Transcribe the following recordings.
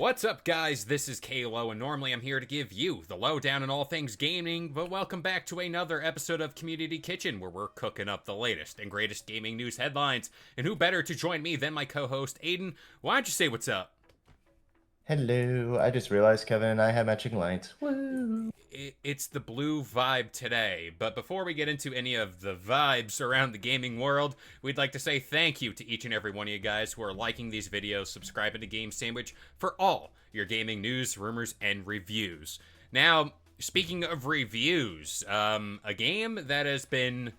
What's up, guys? This is K-LO, and normally I'm here to give you the lowdown on all things gaming, but welcome back to another episode of Community Kitchen, where we're cooking up the latest and greatest gaming news headlines. And who better to join me than my co-host, Aden? Why don't you say what's up? Hello. I just realized Kevin and I have matching lights. Woo. It's the blue vibe today, but before we get into any of the vibes around the gaming world, we'd like to say thank you to each and every one of you guys who are liking these videos, subscribing to Game Sandwich for all your gaming news, rumors, and reviews. Now, speaking of reviews, a game that has been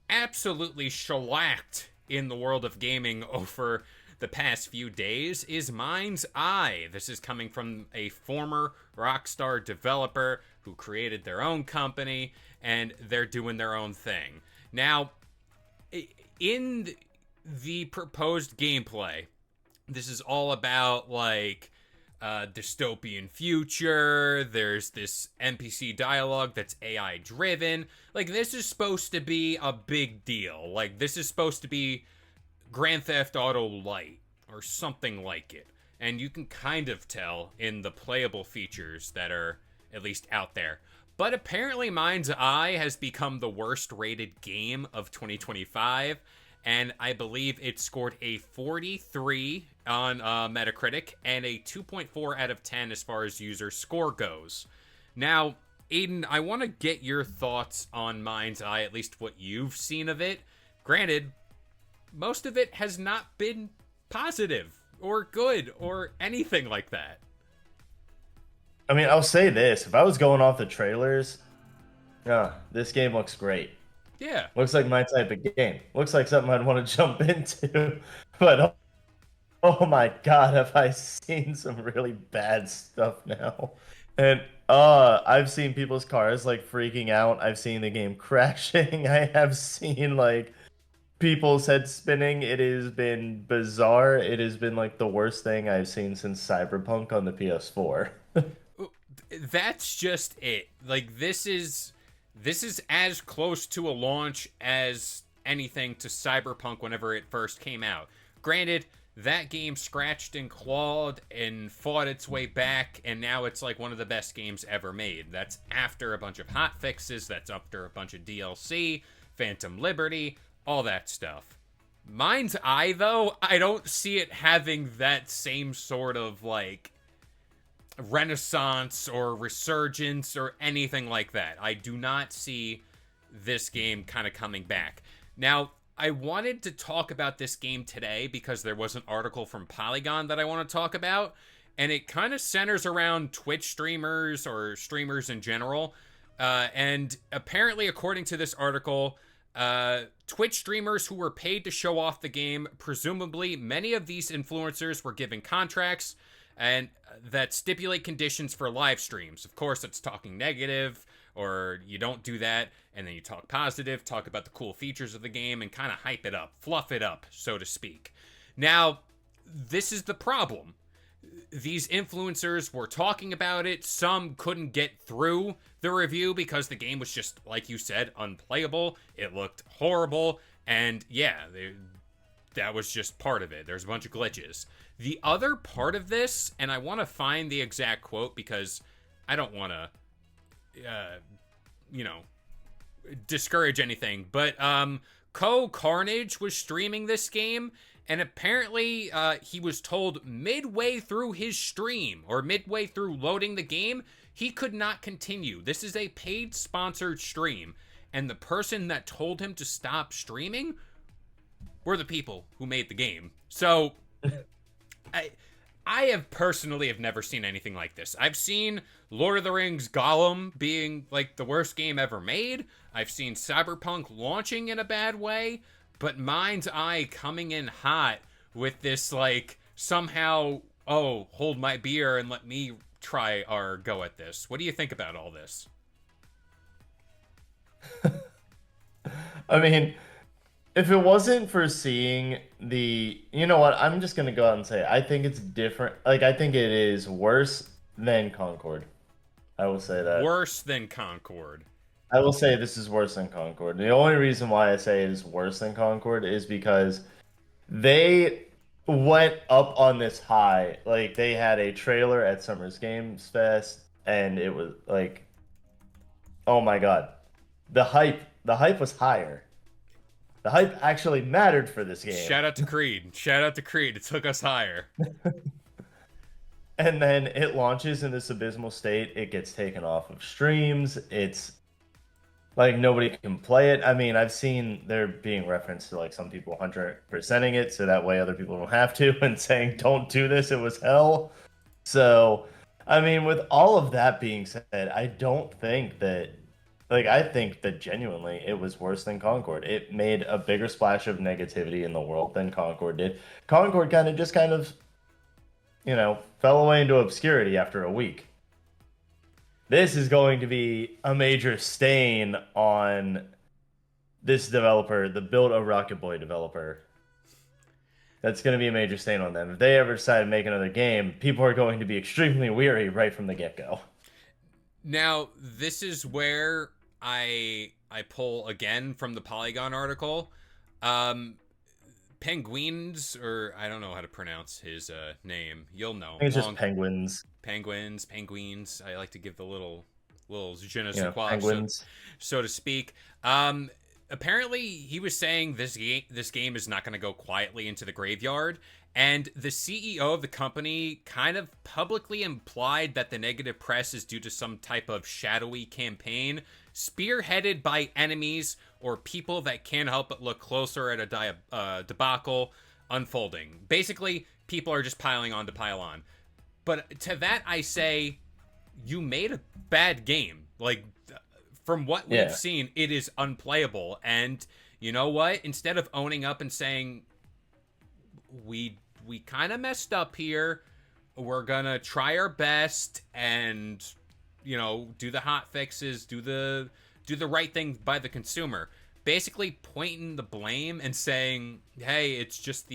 absolutely shellacked in the world of gaming over the past few days is Mindseye. This is coming from a former Rockstar developer who created their own company, and they're doing their own thing. Now, in the proposed gameplay, this is all about like dystopian future. There's this NPC dialogue that's AI driven. Like, this is supposed to be a big deal. Like, this is supposed to be Grand Theft Auto Light or something like it. And you can kind of tell in the playable features that are at least out there. But apparently Mindseye has become the worst rated game of 2025. And I believe it scored a 43 on Metacritic and a 2.4 out of 10 as far as user score goes. Now, Aiden, I want to get your thoughts on Mindseye, at least what you've seen of it. Granted, most of it has not been positive or good or anything like that. I mean, I'll say this. If I was going off the trailers, this game looks great. Yeah. Looks like my type of game. Looks like something I'd want to jump into. But oh my God, have I seen some really bad stuff now. And I've seen people's cars like freaking out. I've seen the game crashing. I have seen like people's heads spinning. It has been bizarre. It has been like the worst thing I've seen since Cyberpunk on the PS4. That's just it. Like, this is as close to a launch as anything to Cyberpunk whenever it first came out. Granted, that game scratched and clawed and fought its way back, and now it's like one of the best games ever made. That's after a bunch of hot fixes, that's after a bunch of DLC, Phantom Liberty, all that stuff. Mindseye, though, I don't see it having that same sort of like renaissance or resurgence or anything like that. I do not see this game kind of coming back. Now, I wanted to talk about this game today because there was an article from Polygon that I want to talk about, and it kind of centers around Twitch streamers or streamers in general. And apparently, according to this article, Twitch streamers who were paid to show off the game, presumably many of these influencers were given contracts and that stipulate conditions for live streams. Of course, it's talking negative, or you don't do that, and then you talk positive, talk about the cool features of the game, and kind of hype it up, fluff it up, so to speak. Now, this is the problem. These influencers were talking about it. Some couldn't get through the review because the game was just, like you said, unplayable. It looked horrible. And yeah, that was just part of it. There's a bunch of glitches. The other part of this, and I want to find the exact quote because I don't want to, discourage anything. But Carnage was streaming this game, and apparently he was told midway through his stream or midway through loading the game, he could not continue. This is a paid sponsored stream, and the person that told him to stop streaming were the people who made the game. So I have personally have never seen anything like this. I've seen Lord of the Rings Gollum being like the worst game ever made. I've seen Cyberpunk launching in a bad way, but Mindseye coming in hot with this like somehow, oh, hold my beer and let me try our go at this. What do you think about all this? I mean, if it wasn't for seeing you know what? I'm just gonna go out and say I think it's different. Like, I think it is worse than Concord. I will say that. Worse than Concord. I will say this is worse than Concord. The only reason why I say it is worse than Concord is because they went up on this high. Like they had a trailer at Summer's Games Fest, and it was like, oh my God, the hype was higher. The hype actually mattered for this game. Shout out to Creed. Shout out to Creed. It took us higher. And then it launches in this abysmal state. It gets taken off of streams. It's like nobody can play it. I mean, I've seen there being reference to like some people 100%ing it so that way other people don't have to and saying, don't do this, it was hell. So, I mean, with all of that being said, I don't think that, like, I think that genuinely it was worse than Concord. It made a bigger splash of negativity in the world than Concord did. Concord kind of, fell away into obscurity after a week. This is going to be a major stain on this developer, the Build a Rocket Boy developer. That's going to be a major stain on them. If they ever decide to make another game, people are going to be extremely weary right from the get-go. Now, this is where I pull again from the Polygon article. Penguins, or I don't know how to pronounce his name. You'll know. I think it's just penguins. Penguins. I like to give the little je ne sais Yeah, quoi, penguins. so to speak. Apparently, he was saying this game is not going to go quietly into the graveyard, and the CEO of the company kind of publicly implied that the negative press is due to some type of shadowy campaign spearheaded by enemies or people that can't help but look closer at a debacle unfolding. Basically, people are just piling on to pile on. But to that, I say, you made a bad game. Like, from what we've seen, it is unplayable. And you know what? Instead of owning up and saying, we kind of messed up here, we're gonna try our best and, do the hot fixes, do the right thing by the consumer. Basically pointing the blame and saying, hey, it's just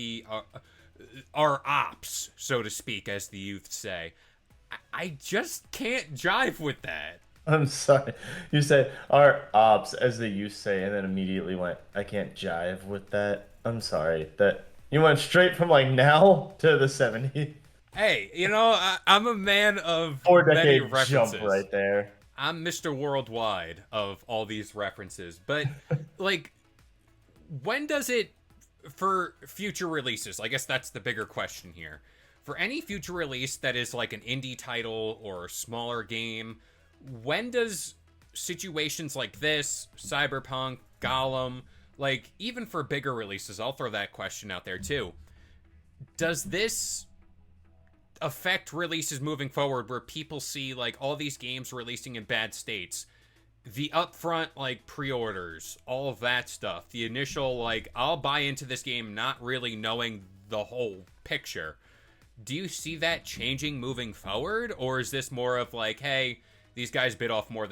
our ops, so to speak, as the youth say. I just can't jive with that. I'm sorry. You said our ops, as the youth say, and then immediately went, I can't jive with that. I'm sorry. That you went straight from like now to the 70s. Hey, I'm a man of Four many decade references. jump right there. I'm Mr. Worldwide of all these references. But, like, when does it, for future releases, I guess that's the bigger question here. For any future release that is like an indie title or a smaller game, when does situations like this, Cyberpunk, Gollum, like, even for bigger releases, I'll throw that question out there too. Does this affect releases moving forward where people see like all these games releasing in bad states, the upfront like pre-orders, all of that stuff, the initial like I'll buy into this game not really knowing the whole picture? Do you see that changing moving forward, or is this more of like, hey, these guys bit off more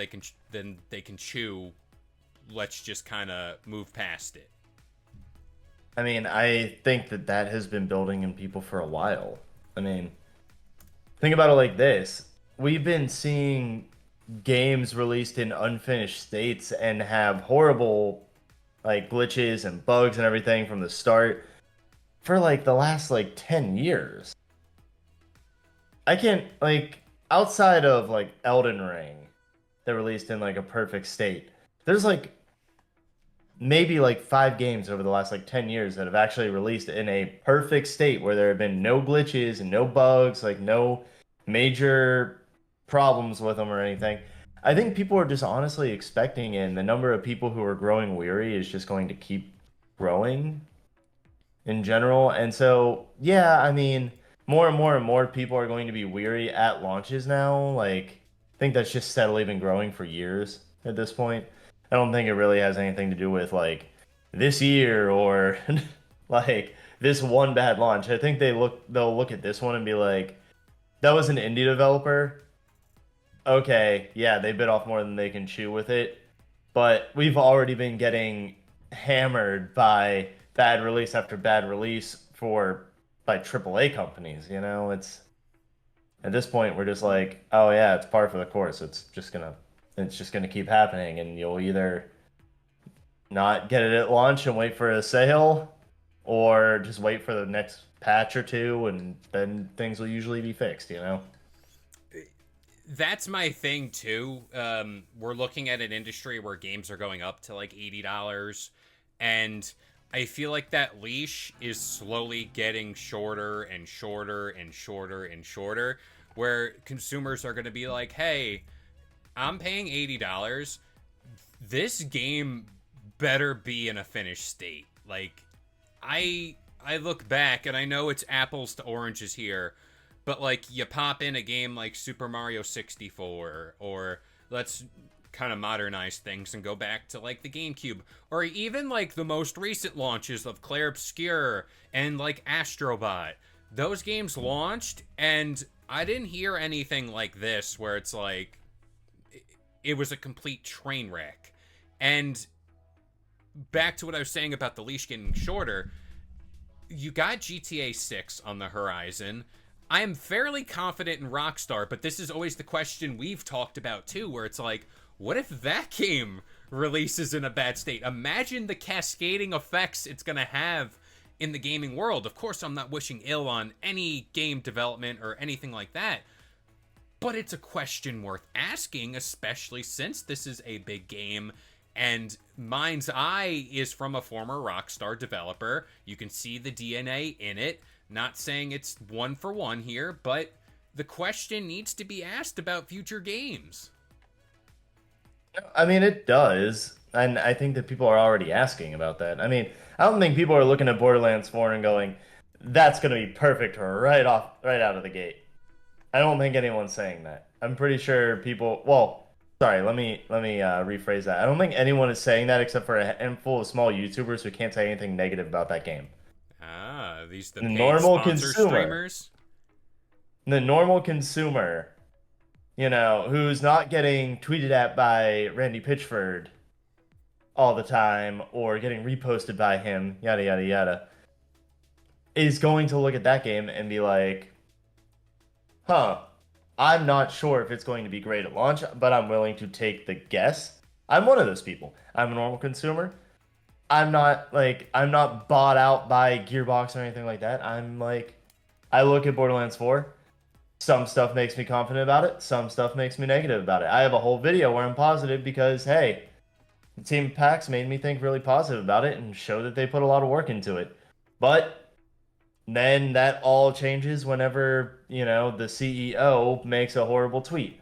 than they can chew, let's just kind of move past it? I mean, I think that has been building in people for a while. I mean, think about it like this. We've been seeing games released in unfinished states and have horrible like glitches and bugs and everything from the start for like the last like 10 years. I can't like outside of like Elden Ring that released in like a perfect state. There's like maybe like 5 games over the last like 10 years that have actually released in a perfect state where there have been no glitches and no bugs, like no major problems with them or anything. I think people are just honestly expecting, and the number of people who are growing weary is just going to keep growing in general. And so, yeah, I mean, more and more and more people are going to be weary at launches now. Like, I think that's just steadily been growing for years at this point. I don't think it really has anything to do with like this year or like this one bad launch. I think they'll look at this one and be like, that was an indie developer. Okay, yeah, they bit off more than they can chew with it. But we've already been getting hammered by bad release after bad release by AAA companies, It's at this point we're just like, oh yeah, it's par for the course. It's just gonna keep happening, and you'll either not get it at launch and wait for a sale, or just wait for the next patch or two, and then things will usually be fixed, you know? That's my thing too. We're looking at an industry where games are going up to like $80, and I feel like that leash is slowly getting shorter and shorter and shorter and shorter, where consumers are going to be like, "Hey, I'm paying $80. This game better be in a finished state." Like, I look back and I know it's apples to oranges here, but like you pop in a game like Super Mario 64, or let's kind of modernize things and go back to like the GameCube, or even like the most recent launches of Clair Obscur and like Astrobot. Those games launched and I didn't hear anything like this where it's like it was a complete train wreck. And back to what I was saying about the leash getting shorter, you got GTA 6 on the horizon. I am fairly confident in Rockstar, but this is always the question we've talked about too, where it's like, what if that game releases in a bad state? Imagine the cascading effects it's going to have in the gaming world. Of course, I'm not wishing ill on any game development or anything like that, but it's a question worth asking, especially since this is a big game. And Mindseye is from a former Rockstar developer. You can see the DNA in it. Not saying it's one for one here, but the question needs to be asked about future games. I mean, it does. And I think that people are already asking about that. I mean, I don't think people are looking at Borderlands 4 and going, that's going to be perfect right out of the gate. I don't think anyone's saying that. I'm pretty sure people, well, sorry, let me rephrase that. I don't think anyone is saying that except for a handful of small YouTubers who can't say anything negative about that game. Ah, these the The paid normal sponsor consumer, streamers? the normal consumer, who's not getting tweeted at by Randy Pitchford all the time or getting reposted by him, yada yada yada, is going to look at that game and be like, huh, I'm not sure if it's going to be great at launch, but I'm willing to take the guess. I'm one of those people. I'm a normal consumer. I'm not bought out by Gearbox or anything like that. I'm like, I look at Borderlands 4. Some stuff makes me confident about it. Some stuff makes me negative about it. I have a whole video where I'm positive because, hey, the team of PAX made me think really positive about it and show that they put a lot of work into it. But then that all changes whenever, the CEO makes a horrible tweet.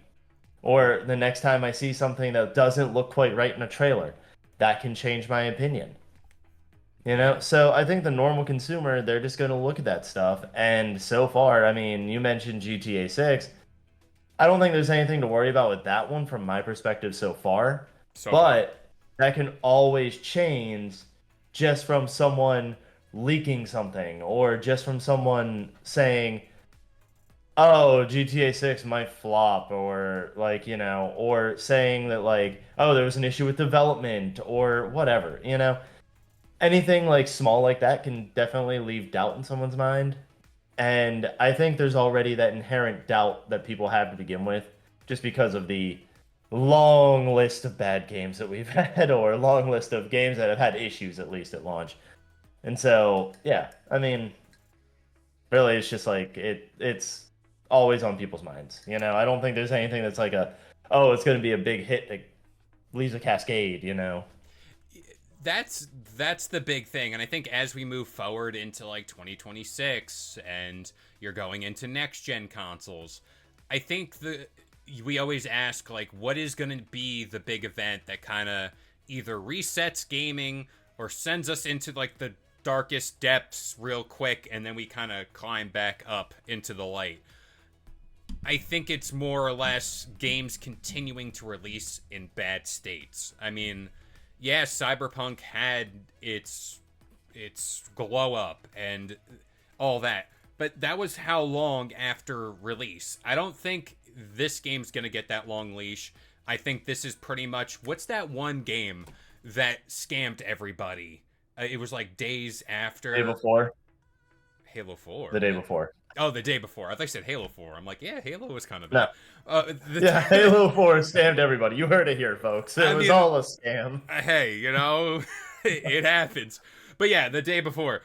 Or the next time I see something that doesn't look quite right in a trailer. That can change my opinion. Yeah. So I think the normal consumer, they're just going to look at that stuff. And so far, I mean, you mentioned GTA 6. I don't think there's anything to worry about with that one from my perspective so far. So far. But that can always change just from someone leaking something or just from someone saying, oh, GTA 6 might flop, or like, or saying that like, oh, there was an issue with development or whatever. Anything like small like that can definitely leave doubt in someone's mind. And I think there's already that inherent doubt that people have to begin with, just because of the long list of bad games that we've had, or a long list of games that have had issues at least at launch. And so, yeah, I mean, really, it's just like it's always on people's minds. I don't think there's anything that's like oh, it's going to be a big hit that leaves a cascade. That's the big thing, and I think as we move forward into like 2026 and you're going into next gen consoles, I think we always ask like, what is going to be the big event that kind of either resets gaming or sends us into like the darkest depths real quick, and then we kind of climb back up into the light. I think it's more or less games continuing to release in bad states. I mean, yeah, Cyberpunk had its glow up and all that, but that was how long after release. I don't think this game's gonna get that long leash. I think this is pretty much, what's that one game that scammed everybody? It was like days after Day before, Halo 4. the day before. Oh, the day before. I thought you said Halo 4. I'm like, yeah, Halo was kind of No, bad. yeah, Halo 4 scammed everybody. You heard it here, folks. It I was mean, all a scam. hey, it happens. But yeah, the day before.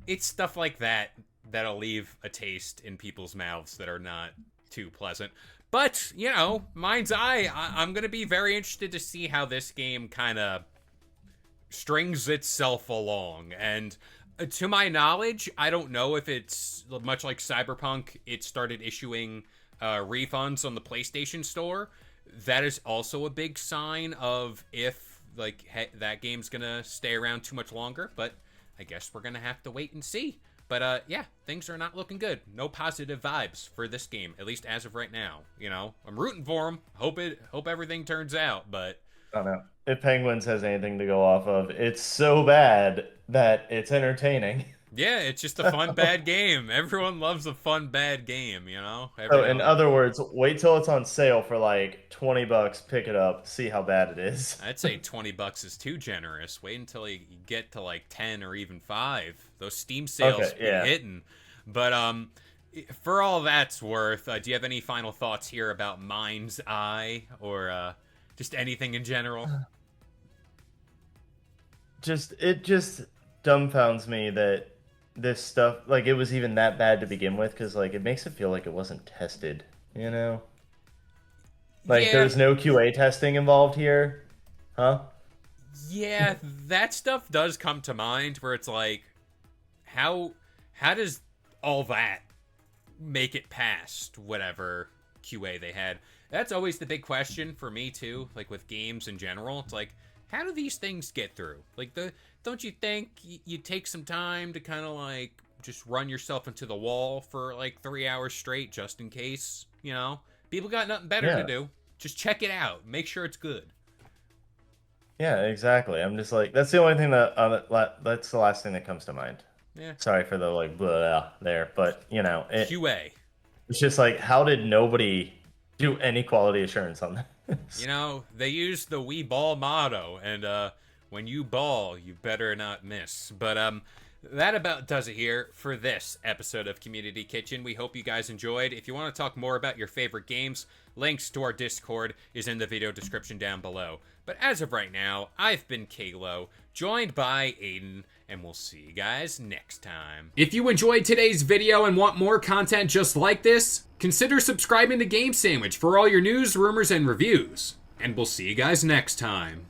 It's stuff like that that'll leave a taste in people's mouths that are not too pleasant. But, you know, Mindseye, I'm going to be very interested to see how this game kind of strings itself along. And to my knowledge, I don't know if it's much like Cyberpunk, it started issuing refunds on the PlayStation Store. That is also a big sign of if, like, that game's going to stay around too much longer. But I guess we're going to have to wait and see. But, yeah, things are not looking good. No positive vibes for this game, at least as of right now. You know, I'm rooting for them. Hope everything turns out, but... I don't know. If Penguins has anything to go off of, it's so bad that it's entertaining. Yeah, it's just a fun, bad game. Everyone loves a fun, bad game, you know? So, in other words, wait till it's on sale for like $20, pick it up, see how bad it is. I'd say $20 is too generous. Wait until you get to like 10 or even 5. Those Steam sales be hitting. But for all that's worth, do you have any final thoughts here about Mindseye or just anything in general? It just dumbfounds me that this stuff, like, it was even that bad to begin with, because, like, it makes it feel like it wasn't tested, you know? Like, there's no QA testing involved here, huh? Yeah, that stuff does come to mind, where it's like, how does all that make it past whatever QA they had? That's always the big question for me, too, like, with games in general. It's like, how do these things get through? Like, don't you think you take some time to kind of, like, just run yourself into the wall for, like, 3 hours straight just in case, you know? People got nothing better to do. Just check it out. Make sure it's good. Yeah, exactly. I'm just like, that's the only thing that's the last thing that comes to mind. Yeah. Sorry for the, like, blah there, but, you know. QA. It's just like, how did nobody do any quality assurance on this? You know, they use the "we ball" motto, and when you ball, you better not miss. But that about does it here for this episode of Community Kitchen. We hope you guys enjoyed. If you want to talk more about your favorite games, links to our Discord is in the video description down below. But as of right now, I've been K-LO, joined by Aden, and we'll see you guys next time. If you enjoyed today's video and want more content just like this, consider subscribing to Game Sandwich for all your news, rumors, and reviews. And we'll see you guys next time.